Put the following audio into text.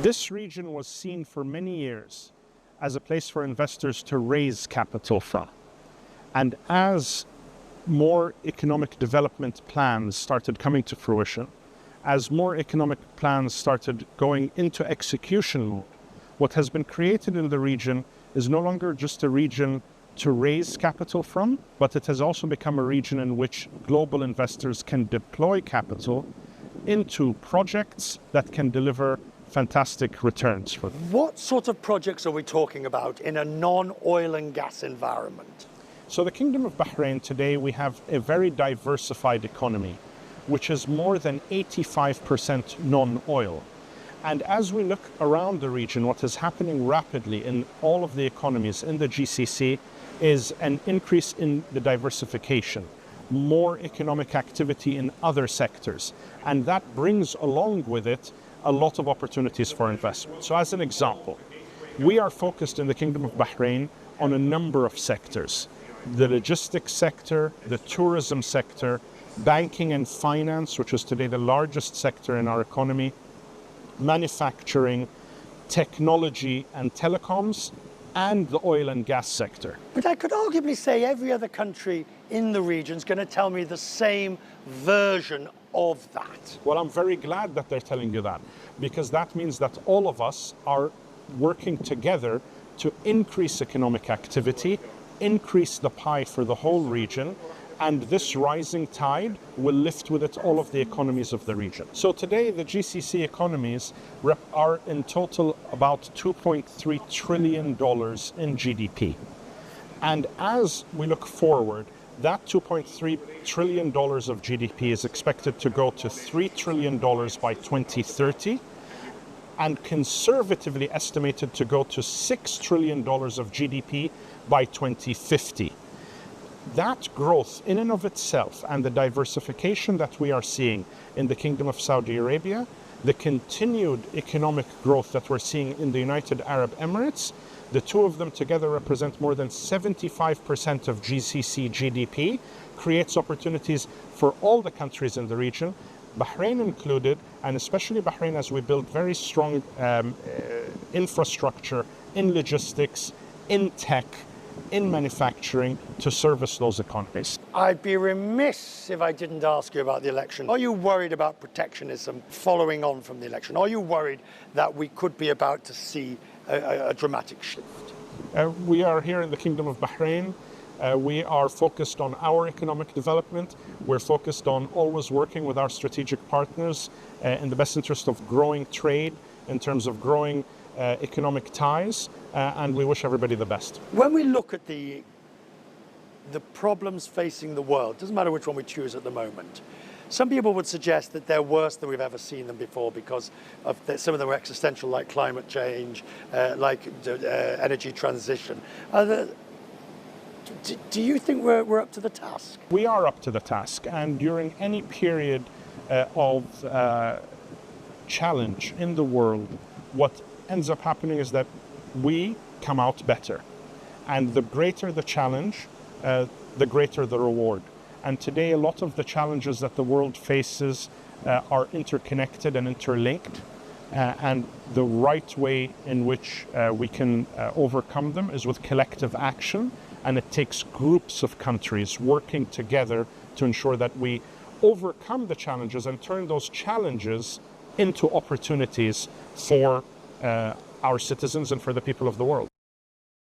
This region was seen for many years as a place for investors to raise capital from. And as more economic development plans started coming to fruition, as more economic plans started going into execution mode, what has been created in the region is no longer just a region to raise capital from, but it has also become a region in which global investors can deploy capital into projects that can deliver fantastic returns for them. What sort of projects are we talking about in a non-oil and gas environment? So the Kingdom of Bahrain today, we have a very diversified economy, which is more than 85% non-oil. And as we look around the region, what is happening rapidly in all of the economies in the GCC is an increase in the diversification, more economic activity in other sectors. And that brings along with it a lot of opportunities for investment. So as an example, we are focused in the Kingdom of Bahrain on a number of sectors: the logistics sector, the tourism sector, banking and finance, which is today the largest sector in our economy, manufacturing, technology and telecoms, and the oil and gas sector. But I could arguably say every other country in the region is going to tell me the same version of that. Well, I'm very glad that they're telling you that, because that means that all of us are working together to increase economic activity, increase the pie for the whole region, and this rising tide will lift with it all of the economies of the region. So today the GCC economies are in total about $2.3 trillion in GDP. And as we look forward, that $2.3 trillion of GDP is expected to go to $3 trillion by 2030, and conservatively estimated to go to $6 trillion of GDP by 2050. That growth in and of itself, and the diversification that we are seeing in the Kingdom of Saudi Arabia, the continued economic growth that we're seeing in the United Arab Emirates, the two of them together represent more than 75% of GCC GDP, creates opportunities for all the countries in the region, Bahrain included, and especially Bahrain as we build very strong infrastructure in logistics, in tech, in manufacturing to service those economies. I'd be remiss if I didn't ask you about the election. Are you worried about protectionism following on from the election? Are you worried that we could be about to see a dramatic shift? We are here in the Kingdom of Bahrain. We are focused on our economic development. We're focused on always working with our strategic partners in the best interest of growing trade, in terms of growing economic ties, and we wish everybody the best. When we look at the problems facing the world, doesn't matter which one we choose at the moment, some people would suggest that they're worse than we've ever seen them before because of some of them are existential, like climate change, like energy transition. Do you think we're up to the task? We are up to the task, and during any period of challenge in the world, what ends up happening is that we come out better. And the greater the challenge, the greater the reward. And today, a lot of the challenges that the world faces are interconnected and interlinked. And the right way in which we can overcome them is with collective action. And it takes groups of countries working together to ensure that we overcome the challenges and turn those challenges into opportunities for our citizens and for the people of the world.